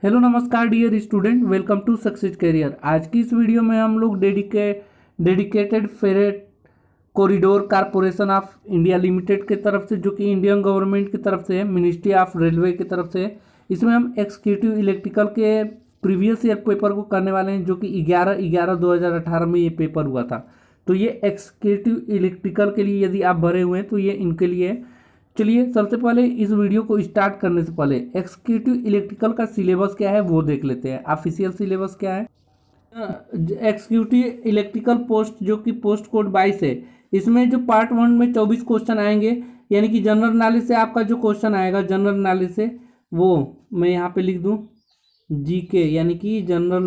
Hello नमस्कार dear student, welcome to success career. आज की इस वीडियो में हम लोग dedicated freight corridor corporation of India limited की तरफ से, जो कि इंडियन गवर्नमेंट की तरफ से है, मिनिस्ट्री ऑफ रेलवे की तरफ से है। इसमें हम एग्जीक्यूटिव इलेक्ट्रिकल के प्रीवियस ईयर पेपर को करने वाले हैं, जो कि 11/11/2018 में ये पेपर हुआ था। तो ये एग्जीक्यूटिव इलेक्ट्रिकल के लिए यदि आप भरे हुए हैं तो ये इनके लिए है। चलिए सबसे पहले इस वीडियो को स्टार्ट करने से पहले एग्जीक्यूटिव इलेक्ट्रिकल का सिलेबस क्या है वो देख लेते हैं। ऑफिशियल सिलेबस क्या है। एग्जीक्यूटिव इलेक्ट्रिकल पोस्ट, जो कि पोस्ट कोड 22 है, इसमें जो पार्ट 1 में 24 क्वेश्चन आएंगे, यानी कि जनरल नॉलेज से आपका जो क्वेश्चन आएगा जनरल नॉलेज से, वो मैं यहाँ पे लिख दूँ जीके, यानी कि जनरल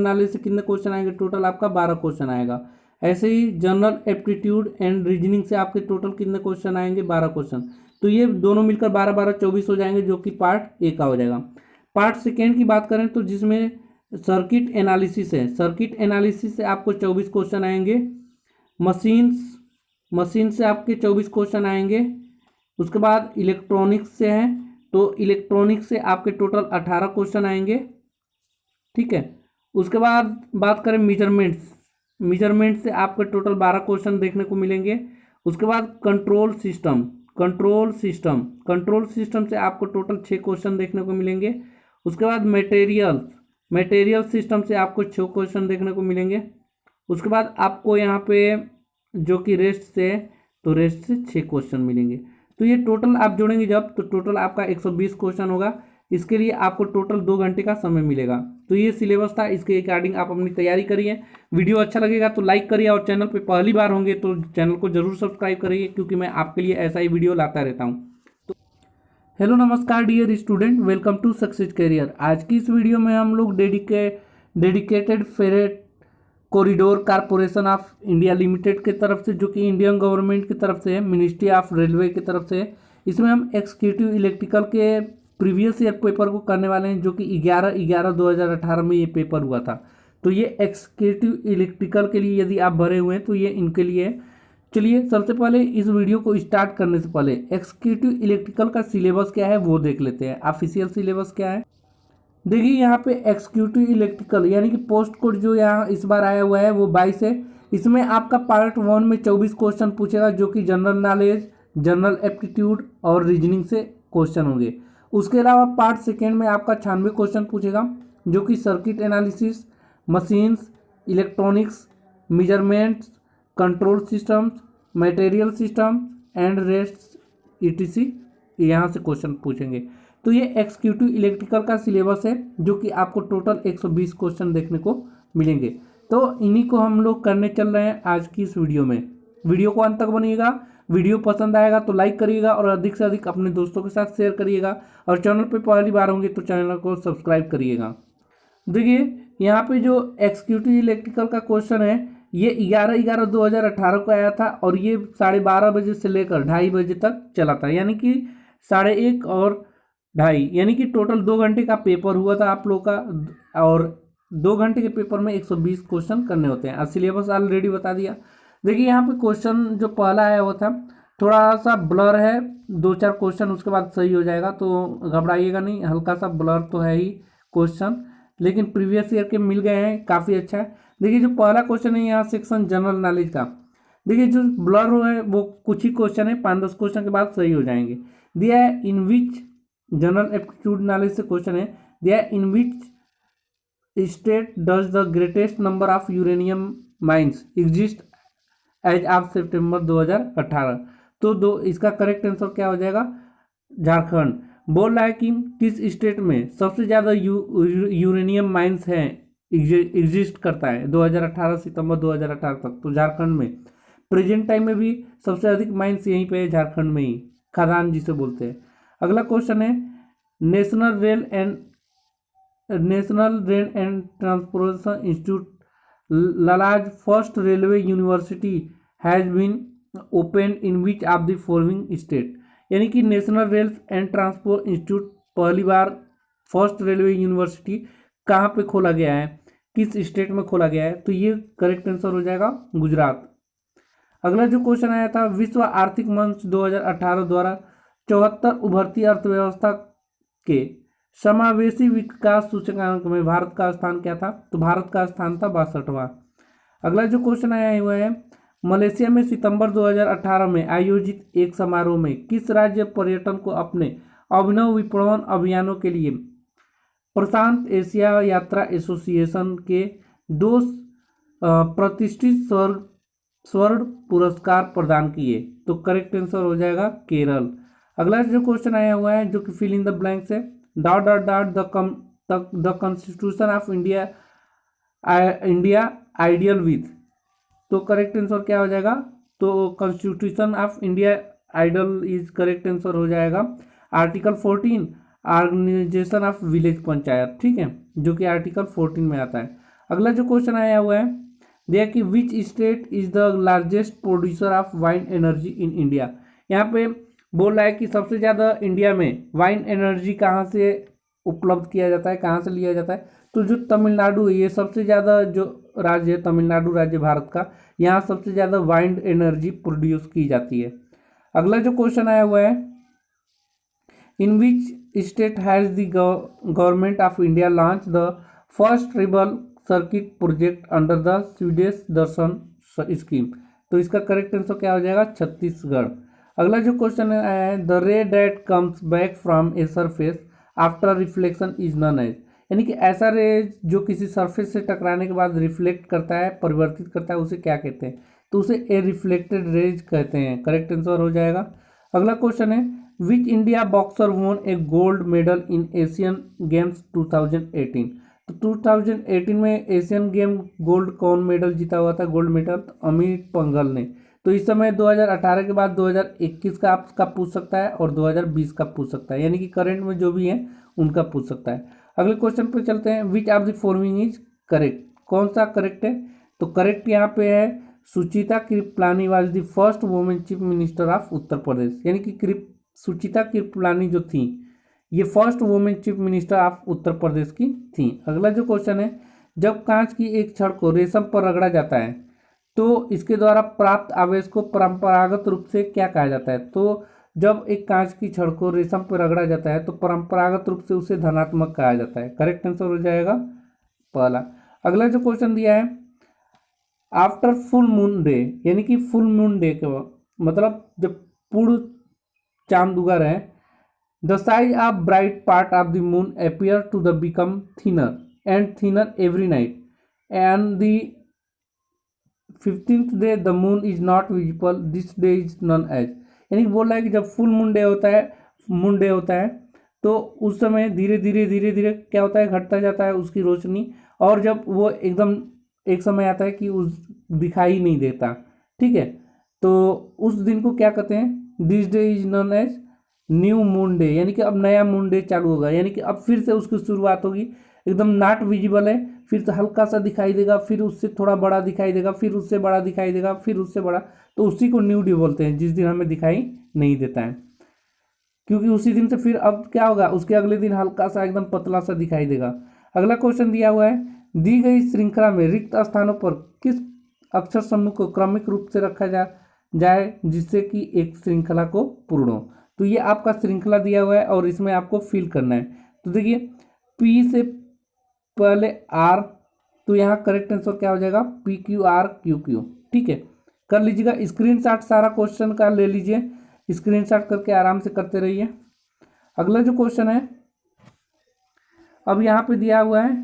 नॉलेज से कितने क्वेश्चन आएंगे, टोटल आपका 12 क्वेश्चन आएगा। ऐसे ही जनरल एप्टीट्यूड एंड रीजनिंग से आपके टोटल कितने क्वेश्चन आएंगे, 12 क्वेश्चन। तो ये दोनों मिलकर 12-12-24 हो जाएंगे, जो कि पार्ट ए का हो जाएगा। पार्ट सेकेंड की बात करें तो जिसमें सर्किट एनालिसिस है, सर्किट एनालिसिस से आपको 24 क्वेश्चन आएंगे। मशीन से आपके 24 क्वेश्चन आएंगे। उसके बाद इलेक्ट्रॉनिक्स से है, तो इलेक्ट्रॉनिक्स से आपके टोटल 18 क्वेश्चन आएंगे। ठीक है। उसके बाद बात करें मेजरमेंट से आपके टोटल 12 क्वेश्चन देखने को मिलेंगे। उसके बाद कंट्रोल सिस्टम से आपको टोटल 6 क्वेश्चन देखने को मिलेंगे। उसके बाद मटेरियल सिस्टम से आपको 6 क्वेश्चन देखने को मिलेंगे। उसके बाद आपको यहाँ पे जो कि रेस्ट से, तो रेस्ट से 6 क्वेश्चन मिलेंगे। तो ये टोटल आप जोड़ेंगे जब, तो टोटल आपका 120 क्वेश्चन होगा। इसके लिए आपको टोटल 2 घंटे का समय मिलेगा। तो ये सिलेबस था, इसके अकॉर्डिंग आप अपनी तैयारी करिए। वीडियो अच्छा लगेगा तो लाइक करिए, और चैनल पे पहली बार होंगे तो चैनल को जरूर सब्सक्राइब करिए, क्योंकि मैं आपके लिए ऐसा ही वीडियो लाता रहता हूँ। तो हेलो नमस्कार dear student, welcome to success career. आज की इस वीडियो में हम लोग dedicated freight corridor corporation of India limited की तरफ से, जो कि इंडियन गवर्नमेंट की तरफ से है, मिनिस्ट्री ऑफ रेलवे की तरफ से है, इसमें हम एग्जीक्यूटिव इलेक्ट्रिकल के प्रीवियस ईयर पेपर को करने वाले हैं, जो कि 11/11/2018 में ये पेपर हुआ था। तो ये एग्जीक्यूटिव इलेक्ट्रिकल के लिए यदि आप भरे हुए हैं तो ये इनके लिए है। चलिए सबसे पहले इस वीडियो को स्टार्ट करने से पहले एग्जीक्यूटिव इलेक्ट्रिकल का सिलेबस क्या है वो देख लेते हैं। ऑफिशियल सिलेबस क्या है, देखिए यहाँ पे एग्जीक्यूटिव इलेक्ट्रिकल यानी कि पोस्ट कोड जो यहाँ इस बार आया हुआ है वो 22 है। इसमें आपका पार्ट 1 में 24 क्वेश्चन पूछेगा, जो कि जनरल नॉलेज, जनरल एप्टीट्यूड और रीजनिंग से क्वेश्चन होंगे। उसके अलावा पार्ट सेकेंड में आपका 96 क्वेश्चन पूछेगा, जो कि circuit analysis, machines, electronics, measurements, control systems, material system and rest etc यहाँ से क्वेश्चन पूछेंगे। तो ये एग्जीक्यूटिव इलेक्ट्रिकल का सिलेबस है, जो कि आपको टोटल 120 क्वेश्चन देखने को मिलेंगे। तो इन्हीं को हम लोग करने चल रहे हैं आज की इस वीडियो में। वीडियो को अंत तक बनिएगा। वीडियो पसंद आएगा तो लाइक करिएगा, और अधिक से अधिक अपने दोस्तों के साथ शेयर करिएगा, और चैनल पे पहली बार होंगे तो चैनल को सब्सक्राइब करिएगा। देखिए यहाँ पे जो एग्जीक्यूटिव इलेक्ट्रिकल का क्वेश्चन है, ये 11/11/2018 को आया था, और ये 12:30 बजे से लेकर 2:30 बजे तक चला था, यानी कि 1:30 और 2:30, यानी कि टोटल 2 घंटे का पेपर हुआ था आप लोग का। और 2 घंटे के पेपर में 120 क्वेश्चन करने होते हैं। अब सिलेबस ऑलरेडी बता दिया। देखिए यहाँ पे क्वेश्चन जो पहला आया हुआ था थोड़ा सा ब्लर है, 2-4 क्वेश्चन उसके बाद सही हो जाएगा, तो घबराइएगा नहीं। हल्का सा ब्लर तो है ही क्वेश्चन, लेकिन प्रीवियस ईयर के मिल गए हैं, काफ़ी अच्छा है। देखिए जो पहला क्वेश्चन है यहाँ सेक्शन जनरल नॉलेज का, देखिए जो ब्लर हुआ है वो कुछ ही क्वेश्चन है, 5-10 क्वेश्चन के बाद सही हो जाएंगे। दिया है in which, general aptitude knowledge से क्वेश्चन है, दिया in which state does the greatest number of uranium mines exist as of September 2018। तो इसका करेक्ट आंसर क्या हो जाएगा, झारखंड। बोल रहा है कि किस स्टेट में सबसे ज़्यादा यूरेनियम माइंस हैं, एग्जिस्ट करता है 2018 सितंबर 2018 तक, तो झारखंड में। प्रेजेंट टाइम में भी सबसे अधिक माइंस यहीं पे है, झारखंड में ही, खदान जिसे बोलते हैं। अगला क्वेश्चन है national rail and transportation institute ललाज first railway university has been open in which of the following state, यानी कि national rail and transport institute पहली बार फर्स्ट रेलवे यूनिवर्सिटी कहाँ पे खोला गया है, किस स्टेट में खोला गया है, तो ये करेक्ट आंसर हो जाएगा गुजरात। अगला जो क्वेश्चन आया था, विश्व आर्थिक मंच 2018 द्वारा 74 उभरती अर्थव्यवस्था के समावेशी विकास सूचकांक में भारत का स्थान क्या था? तो भारत का स्थान था 62वां। अगला जो क्वेश्चन आया हुआ है, मलेशिया में सितंबर 2018 में आयोजित एक समारोह में किस राज्य पर्यटन को अपने अभिनव विपणन अभियानों के लिए प्रशांत एशिया यात्रा एसोसिएशन के 2 प्रतिष्ठित स्वर्ण पुरस्कार प्रदान किए? तो करेक्ट आंसर हो जाएगा केरल। अगला जो क्वेश्चन आया हुआ है जो कि फिल इन द ब्लैंक्स है, dot dot dot the constitution of India India ideal with. तो करेक्ट आंसर क्या हो जाएगा? तो constitution of India ideal is correct answer हो जाएगा article 14 organisation of village panchayat, ठीक है, जो कि आर्टिकल 14 में आता है। अगला जो क्वेश्चन आया हुआ है देखिए कि which state is the largest producer of wine energy in India. यहाँ पे बोल रहा है कि सबसे ज़्यादा इंडिया में वाइन एनर्जी कहाँ से उपलब्ध किया जाता है, कहाँ से लिया जाता है? तो जो तमिलनाडु है, ये सबसे ज़्यादा जो राज्य है, तमिलनाडु राज्य भारत का, यहाँ सबसे ज़्यादा वाइंड एनर्जी प्रोड्यूस की जाती है। अगला जो क्वेश्चन आया हुआ है, in which state has the government of India launch the first tribal circuit project under the Swadesh Darshan scheme? तो इसका करेक्ट आंसर क्या हो जाएगा? छत्तीसगढ़। अगला जो क्वेश्चन है, the ray that comes back from a surface after reflection is known as, यानी कि ऐसा रे जो किसी सरफेस से टकराने के बाद रिफ्लेक्ट करता है, परिवर्तित करता है, उसे क्या कहते हैं? तो उसे ए रिफ्लेक्टेड रेज कहते हैं। करेक्ट आंसर हो जाएगा। अगला क्वेश्चन है, विच India boxer won a gold medal in Asian games 2018? तो 2018 में एशियन गेम गोल्ड कौन मेडल जीता हुआ था, गोल्ड मेडल? तो अमित पंघल ने। तो इस समय 2018 के बाद 2021 का आपका पूछ सकता है और 2020 का पूछ सकता है, यानी कि करंट में जो भी है उनका पूछ सकता है। अगले क्वेश्चन पे चलते हैं, which of the following is correct? कौन सा करेक्ट है? तो करेक्ट यहाँ पे है Sucheta Kripalani was the first women chief minister of Uttar Pradesh, यानी कि सुचिता कृपलानी जो थी ये first women chief minister of Uttar Pradesh की थी। अगला जो क्वेश्चन है, जब कांच की एक छड़ को रेशम पर रगड़ा जाता है तो इसके द्वारा प्राप्त आवेश को परंपरागत रूप से क्या कहा जाता है? तो जब एक कांच की छड़ को रेशम पर रगड़ा जाता है तो परंपरागत रूप से उसे धनात्मक कहा जाता है। करेक्ट आंसर हो जाएगा पहला। अगला जो क्वेश्चन दिया है, आफ्टर फुल मून डे, यानी कि फुल मून डे के मतलब जब पूर्ण चांद उगा रहे, the size of bright part of the moon appear to the become thinner and thinner every night and the 15th day the moon is not visible, this day is known as, यानी कि बोल रहा है कि जब full moon day होता है तो उस समय धीरे धीरे क्या होता है, घटता जाता है उसकी रोशनी, और जब वो एकदम एक समय आता है कि उस दिखाई नहीं देता, ठीक है, तो उस दिन को क्या कहते हैं? This day is known as new moon day, यानी कि अब नया मून डे चालू होगा, यानी कि अब फिर से उसकी शुरुआत होगी। एकदम नॉट विजिबल है, फिर से हल्का सा दिखाई देगा, फिर उससे थोड़ा बड़ा दिखाई देगा, फिर उससे बड़ा दिखाई देगा, फिर उससे बड़ा, तो उसी को न्यू डे बोलते हैं, जिस दिन हमें दिखाई नहीं देता है, क्योंकि उसी दिन से फिर अब क्या होगा, उसके अगले दिन हल्का सा एकदम पतला सा दिखाई देगा। अगला क्वेश्चन दिया हुआ है, दी गई श्रृंखला में रिक्त स्थानों पर किस अक्षर समूह को क्रमिक रूप से रखा जाए जिससे कि एक श्रृंखला को पूर्ण हो? तो ये आपका श्रृंखला दिया हुआ है और इसमें आपको फिल करना है। तो देखिए पी से पहले आर, तो यहाँ करेक्ट आंसर क्या हो जाएगा? P Q R Q Q, ठीक है, कर लीजिएगा स्क्रीनशॉट, सारा क्वेश्चन का ले लीजिए, स्क्रीनशॉट करके आराम से करते रहिए। अगला जो क्वेश्चन है अब यहाँ पे दिया हुआ है,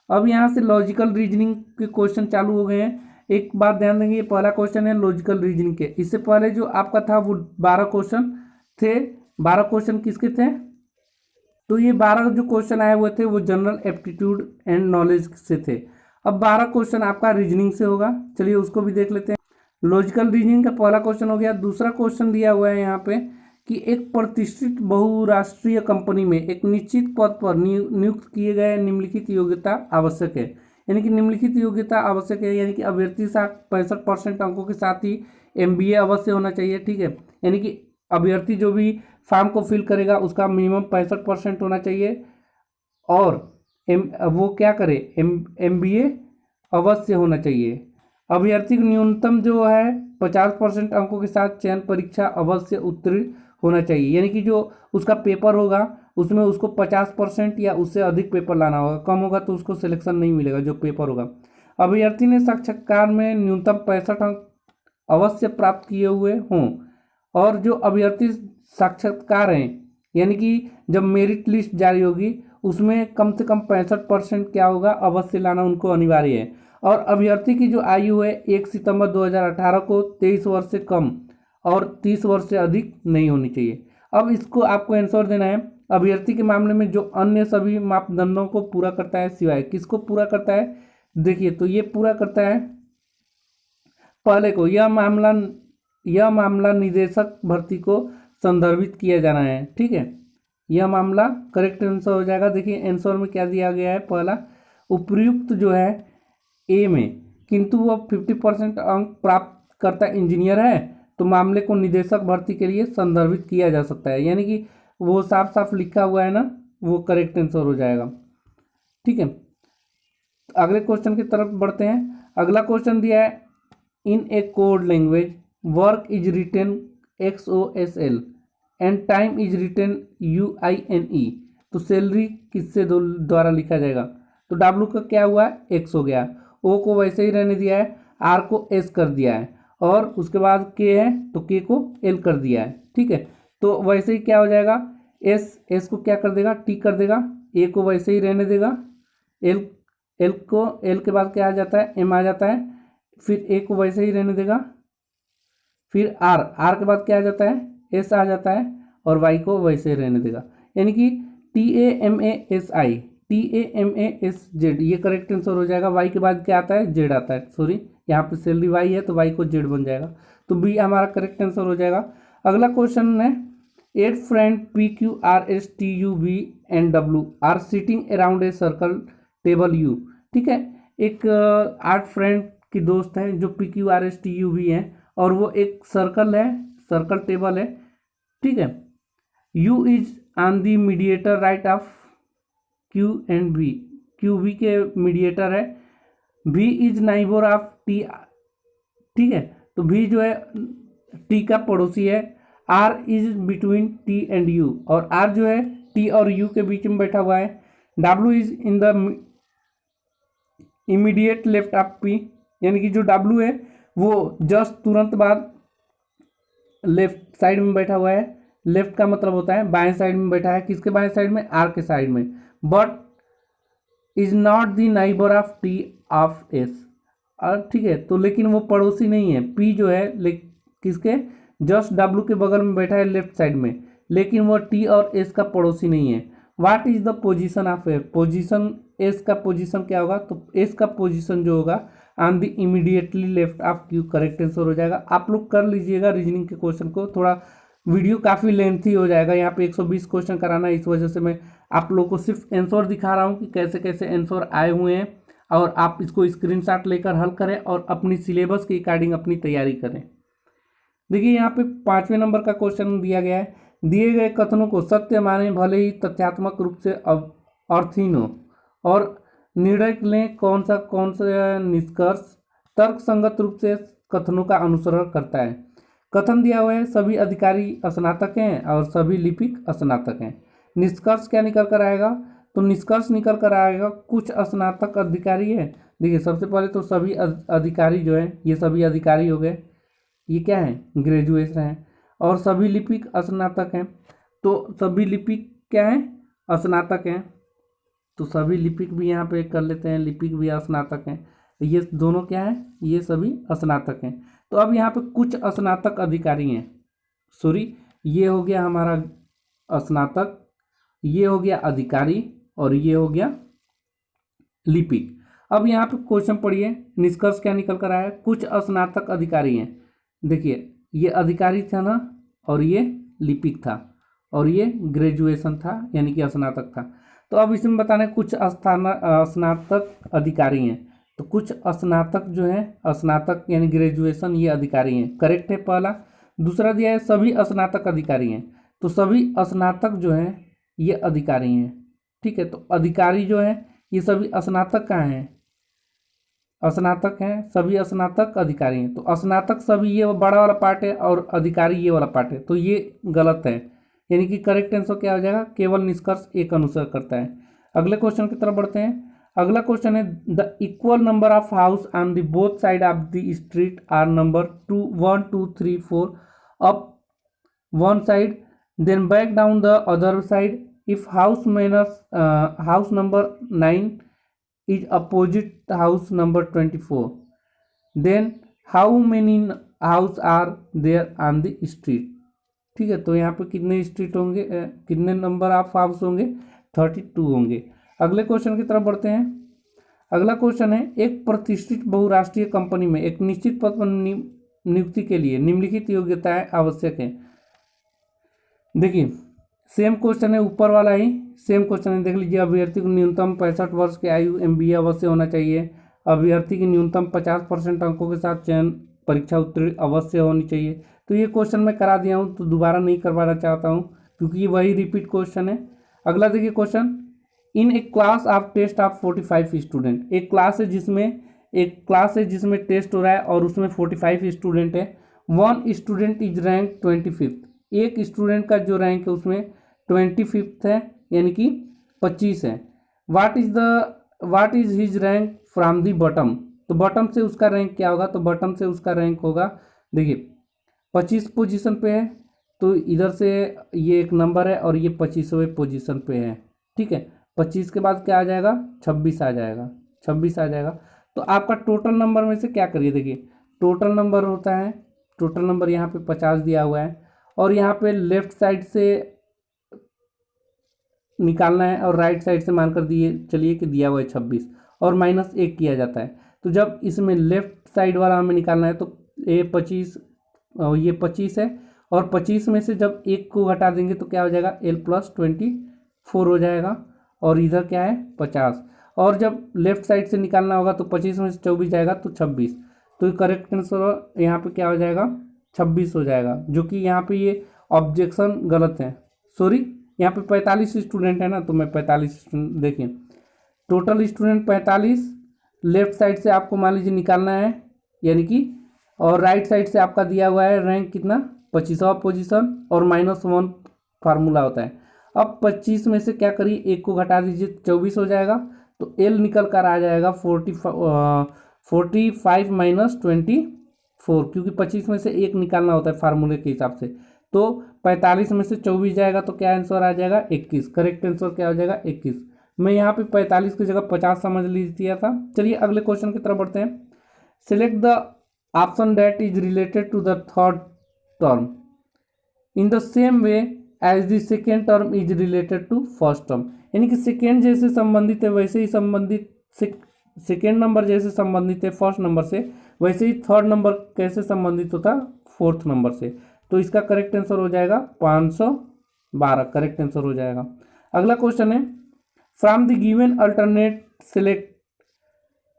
अब यहाँ से लॉजिकल रीजनिंग के क्वेश्चन चालू हो गए हैं। एक बात ध्यान देंगे, ये पहला क्वेश्चन है लॉजिकल रीजनिंग के, इससे पहले जो आपका था वो 12 क्वेश्चन थे। 12 क्वेश्चन किसके थे? तो ये 12 जो क्वेश्चन आए हुए थे वो जनरल एप्टीट्यूड एंड नॉलेज से थे। अब 12 क्वेश्चन आपका रीजनिंग से होगा, चलिए उसको भी देख लेते हैं। लॉजिकल रीजनिंग का पहला क्वेश्चन हो गया। दूसरा क्वेश्चन दिया हुआ है यहाँ पे कि एक प्रतिष्ठित बहुराष्ट्रीय कंपनी में एक निश्चित पद पर नियुक्त किए गए निम्नलिखित योग्यता आवश्यक है, यानी कि निम्नलिखित योग्यता आवश्यक है, यानी कि अभ्यर्थी 65% अंकों के साथ ही MBA अवश्य होना चाहिए, ठीक है, यानी कि अभ्यर्थी जो भी फॉर्म को फिल करेगा उसका मिनिमम 65% होना चाहिए, और वो क्या करे, MBA अवश्य होना चाहिए। अभ्यर्थी को न्यूनतम जो है 50% अंकों के साथ चयन परीक्षा अवश्य उत्तीर्ण होना चाहिए, यानी कि जो उसका पेपर होगा उसमें उसको 50% या उससे अधिक पेपर लाना होगा, कम होगा तो उसको सिलेक्शन नहीं मिलेगा जो पेपर होगा। अभ्यर्थी ने साक्षात्कार में न्यूनतम 65 अंक अवश्य प्राप्त किए हुए हों, और जो अभ्यर्थी साक्षात्कार हैं यानी कि जब मेरिट लिस्ट जारी होगी उसमें कम से कम 65% क्या होगा, अवश्य लाना उनको अनिवार्य है। और अभ्यर्थी की जो आयु है 1 सितंबर 2018 को 23 वर्ष से कम और 30 वर्ष से अधिक नहीं होनी चाहिए। अब इसको आपको आंसर देना है, अभ्यर्थी के मामले में जो अन्य सभी मापदंडों को पूरा करता है सिवाय किसको पूरा करता है, देखिए तो ये पूरा करता है पहले को, यह मामला निदेशक भर्ती को संदर्भित किया जाना है, ठीक है। यह मामला करेक्ट आंसर हो जाएगा। देखिए आंसर में क्या दिया गया है, पहला उपर्युक्त जो है ए में, किंतु वह 50% अंक प्राप्त करता इंजीनियर है तो मामले को निदेशक भर्ती के लिए संदर्भित किया जा सकता है, यानी कि वो साफ साफ लिखा हुआ है ना, वो करेक्ट आंसर हो जाएगा, ठीक है। अगले क्वेश्चन की तरफ बढ़ते हैं। अगला क्वेश्चन दिया है in a code language work is written XOSL and time is written UINE, तो सैलरी किससे द्वारा लिखा जाएगा, तो W का क्या हुआ है X हो गया, O को वैसे ही रहने दिया है, R को S कर दिया है, और उसके बाद K है तो K को L कर दिया है, ठीक है। तो वैसे ही क्या हो जाएगा, S को क्या कर देगा, T कर देगा, A को वैसे ही रहने देगा, L के बाद क्या आ जाता है, M आ जाता है, फिर A को वैसे ही रहने देगा, फिर R के बाद क्या आ जाता है, S आ जाता है, और Y को वैसे ही रहने देगा, यानी कि TAMASZ ये करेक्ट आंसर हो जाएगा। Y के बाद क्या आता है, Z आता है, सॉरी यहाँ पे सैलरी Y है तो Y को Z बन जाएगा, तो B हमारा करेक्ट आंसर हो जाएगा। अगला क्वेश्चन है 8 friend PQRSTUV and W are sitting around a circle table U, ठीक है। एक 8 फ्रेंड की दोस्त हैं जो PQRSTUV हैं और वो एक सर्कल है, सर्कल टेबल है, ठीक है। U is on the mediator right of Q and V, QV के मीडिएटर है, V is neighbour of T, ठीक है, तो V जो है T का पड़ोसी है, R is between T and U, और R जो है T और U के बीच में बैठा हुआ है, W is in the immediate left of P, यानी कि जो W है वो जस्ट तुरंत बाद लेफ्ट साइड में बैठा हुआ है, लेफ्ट का मतलब होता है बाएं साइड में बैठा है, किसके बाएं साइड में, R के साइड में, but is not the neighbour of T of S, और ठीक है, तो लेकिन वो पड़ोसी नहीं है, P जो है किसके, जस्ट W के बगल में बैठा है लेफ्ट साइड में, लेकिन वो T और S का पड़ोसी नहीं है। What is the position of A, position S का पोजीशन क्या होगा, तो S का पोजीशन जो होगा on the immediately left of Q, correct answer हो जाएगा। आप लोग कर लीजिएगा रीजनिंग के क्वेश्चन को, थोड़ा वीडियो काफ़ी लेंथी हो जाएगा, यहाँ पे 120 क्वेश्चन कराना है, इस वजह से मैं आप लोग को सिर्फ आंसर दिखा रहा हूँ कि कैसे कैसे आंसर आए हुए हैं, और आप इसको स्क्रीनशॉट लेकर हल करें और अपनी सिलेबस के अकॉर्डिंग अपनी तैयारी करें। देखिए यहाँ पे 5वें नंबर का क्वेश्चन दिया गया है, दिए गए कथनों को सत्य माने भले ही तथ्यात्मक रूप से अर्थहीन हो, और निर्णय लें कौन सा निष्कर्ष तर्क संगत रूप से कथनों का अनुसरण करता है। कथन दिया हुआ है सभी अधिकारी स्नातक हैं और सभी लिपिक स्नातक हैं। निष्कर्ष क्या निकल कर आएगा, तो निष्कर्ष निकल कर आएगा कुछ स्नातक अधिकारी है। देखिए सबसे पहले तो सभी अधिकारी जो है ये सभी अधिकारी हो गए, ये क्या है, ग्रेजुएशन है, और सभी लिपिक स्नातक हैं, तो सभी लिपिक क्या है, स्नातक हैं, तो सभी लिपिक भी यहाँ पे कर लेते हैं, लिपिक भी स्नातक हैं, ये दोनों क्या है, ये सभी स्नातक हैं। तो अब यहाँ पे कुछ स्नातक अधिकारी हैं, सॉरी ये हो गया हमारा स्नातक, ये हो गया अधिकारी, और ये हो गया लिपिक। अब यहाँ पे क्वेश्चन पढ़िए, निष्कर्ष क्या निकल कर आया, कुछ स्नातक अधिकारी हैं। देखिए ये अधिकारी था ना, और ये लिपिक था, और ये ग्रेजुएशन था यानी कि स्नातक था। तो अब इसमें बताना है कुछ स्नातक अधिकारी हैं, तो कुछ स्नातक जो है, स्नातक यानी ग्रेजुएशन, ये अधिकारी हैं, करेक्ट है पहला। दूसरा दिया है सभी स्नातक अधिकारी हैं, तो सभी स्नातक जो हैं ये अधिकारी हैं, ठीक है। तो अधिकारी जो है ये सभी स्नातक कहाँ हैं, स्नातक हैं, सभी स्नातक अधिकारी हैं। तो स्नातक सभी ये बड़ा वाला पार्ट है और अधिकारी ये वाला पार्ट है, तो ये गलत है। यानी कि करेक्ट आंसर क्या हो जाएगा, केवल निष्कर्ष एक अनुसर करता है। अगले क्वेश्चन की तरफ बढ़ते हैं। अगला क्वेश्चन है the equal number of house on the both side of the street are number 2 1 2 3 4 up one side then back down the other side. If house number 9 is opposite house number 24, then how many house are there on the street? ठीक है, तो यहाँ पे कितने street होंगे, कितने number of house होंगे, 32 होंगे। अगले क्वेश्चन की तरफ बढ़ते हैं। अगला क्वेश्चन है एक प्रतिष्ठित बहुराष्ट्रीय कंपनी में एक निश्चित पद पर नियुक्ति के लिए निम्नलिखित योग्यताएं आवश्यक हैं। देखिए सेम क्वेश्चन है, ऊपर वाला ही सेम क्वेश्चन है, देख लीजिए। अभ्यर्थी को न्यूनतम 65 वर्ष की आयु MBA अवश्य होना चाहिए। अभ्यर्थी की न्यूनतम 50% अंकों के साथ चयन परीक्षा उत्तीर्ण अवश्य होनी चाहिए। तो ये क्वेश्चन मैं करा दिया हूँ, तो दोबारा नहीं करवाना चाहता हूँ क्योंकि वही रिपीट क्वेश्चन है। अगला देखिए question, in a class of test of 45 student. एक क्लास है जिसमें टेस्ट हो रहा है और उसमें 45 स्टूडेंट है। One student is rank 25। एक स्टूडेंट का जो रैंक है उसमें 25 है, यानी कि 25 है। What is his rank from the bottom. तो बॉटम से उसका रैंक क्या होगा, तो बॉटम से उसका रैंक होगा, देखिए 25 पोजीशन पे है, तो इधर से ये एक नंबर है और ये 25वें पोजीशन पे है। ठीक है, 25 के बाद क्या आ जाएगा, 26 आ जाएगा, 26 आ जाएगा। तो आपका टोटल नंबर में से क्या करिए, देखिए टोटल नंबर होता है, टोटल नंबर यहाँ पे 50 दिया हुआ है और यहाँ पे लेफ्ट साइड से निकालना है और राइट साइड से मानकर दिए चलिए कि दिया हुआ है 26 और -1 किया जाता है। तो जब इसमें लेफ्ट साइड वाला हमें निकालना है तो ये 25 है और 25 में से जब 1 को घटा देंगे तो क्या हो जाएगा, L+24 हो जाएगा और इधर क्या है 50। और जब लेफ्ट साइड से निकालना होगा तो 25 में से 24 जाएगा तो 26। तो करेक्ट आंसर यहाँ पे क्या हो जाएगा, 26 हो जाएगा, जो कि यहाँ पे ये ऑब्जेक्शन गलत है। सॉरी, यहाँ पे 45 स्टूडेंट है ना, तो मैं 45 स्टूडेंट, देखिए टोटल स्टूडेंट 45, लेफ्ट साइड से आपको मान लीजिए निकालना है, यानी कि और राइट साइड से आपका दिया हुआ है रैंक कितना, 25वां पोजीशन और -1 फार्मूला होता है। अब 25 में से क्या करिए, 1 को घटा दीजिए, 24 हो जाएगा। तो L निकल कर आ जाएगा 45 - 24, क्योंकि 25 में से 1 निकालना होता है फार्मूले के हिसाब से। तो 45 में से 24 जाएगा तो क्या आंसर आ जाएगा, 21। करेक्ट आंसर क्या हो जाएगा, 21। मैं यहाँ पे 45 की जगह 50 समझ लीजिए था। चलिए अगले क्वेश्चन की तरफ बढ़ते हैं। Select the option that is related to the third term in the same way as the second term is related to first term. यानी कि सेकेंड जैसे संबंधित है वैसे ही संबंधित, सेकेंड नंबर जैसे संबंधित है फर्स्ट नंबर से, वैसे ही थर्ड नंबर कैसे संबंधित होता फोर्थ नंबर से। तो इसका करेक्ट आंसर हो जाएगा 512, करेक्ट आंसर हो जाएगा। अगला क्वेश्चन है, from the given alternate select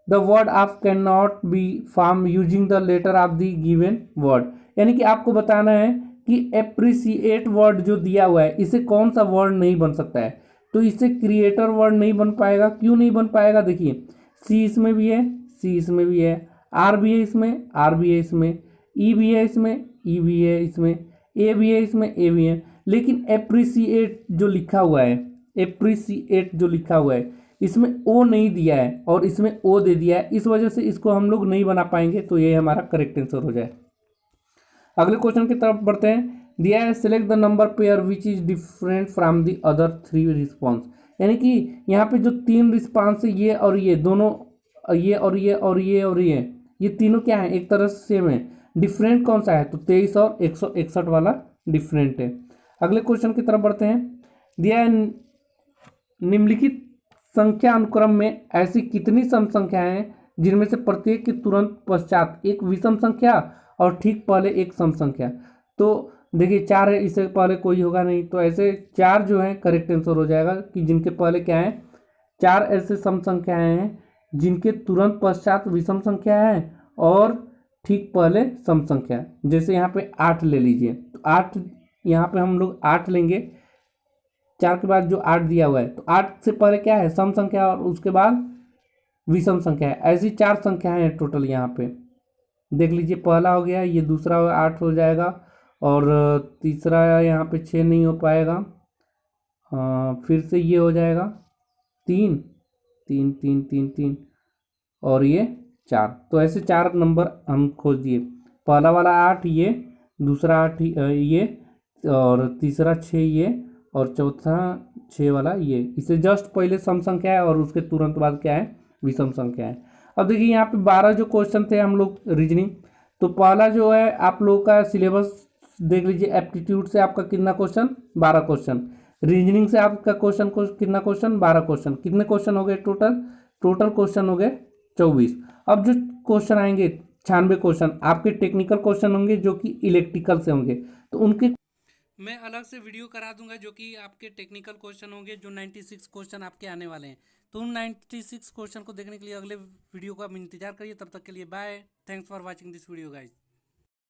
the word of can not be form using the letter of the given word. यानी कि आपको बताना है कि एप्रिसिएट वर्ड जो दिया हुआ है इसे कौन सा वर्ड नहीं बन सकता है। तो इसे क्रिएटर वर्ड नहीं बन पाएगा। क्यों नहीं बन पाएगा, देखिए सी इसमें भी है, सी इसमें भी है, आर भी है इसमें, आर भी है इसमें, ई भी है इसमें, ई भी है इसमें, ए भी है इसमें, ए भी है। लेकिन एप्रिसिएट जो लिखा हुआ है, एप्रिसिएट जो लिखा हुआ है इसमें ओ नहीं दिया है और इसमें ओ दे दिया है, इस वजह से इसको हम लोग नहीं बना पाएंगे। तो ये हमारा करेक्ट आंसर हो जाए। अगले क्वेश्चन की तरफ बढ़ते हैं। दिया है select the number pair which is different from the other 3 response. यानी कि यहाँ पे जो 3 रिस्पॉन्स है, ये और ये दोनों, ये और ये और ये और ये तीनों क्या है, एक तरह से सेम है। डिफरेंट कौन सा है, तो 23 और 161 वाला डिफरेंट है। अगले क्वेश्चन की तरफ बढ़ते हैं। दिया है निम्नलिखित संख्या अनुक्रम में ऐसी कितनी सम संख्याएं हैं जिनमें से प्रत्येक के तुरंत पश्चात एक विषम संख्या और ठीक पहले एक सम संख्या। तो देखिए 4 है, इससे पहले कोई होगा नहीं, तो ऐसे 4 जो है करेक्ट आंसर हो जाएगा कि जिनके पहले क्या है, 4 ऐसे सम संख्याएं हैं जिनके तुरंत पश्चात विषम संख्या है और ठीक पहले सम संख्या। जैसे यहाँ पे 8 ले लीजिए, तो 8 यहाँ पे हम लोग 8 लेंगे, 4 के बाद जो 8 दिया हुआ है, तो 8 से पहले क्या है, सम संख्या और उसके बाद विषम संख्या है। ऐसी 4 संख्याएं हैं टोटल यहाँ पे, देख लीजिए। पहला हो गया, ये दूसरा 8 हो जाएगा, और तीसरा यहाँ पे 6 नहीं हो पाएगा। फिर से ये हो जाएगा 3 3 3 3 3, और ये 4। तो ऐसे 4 नंबर हम खोज दिए। पहला वाला 8 ये, दूसरा 8 ये, और तीसरा 6 ये, और चौथा 6 वाला ये। इससे जस्ट पहले सम संख्या है और उसके तुरंत बाद क्या है, विषम संख्या है। अब देखिए यहाँ पे 12 जो क्वेश्चन थे हम लोग रीजनिंग, तो पहला जो है आप लोग का सिलेबस देख लीजिए। एप्टीट्यूड से आपका कितना क्वेश्चन, 12 क्वेश्चन। रीजनिंग से आपका कितना क्वेश्चन, 12 क्वेश्चन। कितने क्वेश्चन हो गए टोटल, टोटल क्वेश्चन हो गए 24। अब जो क्वेश्चन आएंगे 96 क्वेश्चन आपके टेक्निकल क्वेश्चन होंगे, जो कि इलेक्ट्रिकल से होंगे। तो उनके मैं अलग से वीडियो करा दूंगा, जो कि आपके टेक्निकल क्वेश्चन होंगे, जो 96 क्वेश्चन आपके आने वाले हैं। तो उन 96 क्वेश्चन को देखने के लिए अगले वीडियो का इंतजार करिए। तब तक के लिए bye, thanks for watching this video guys.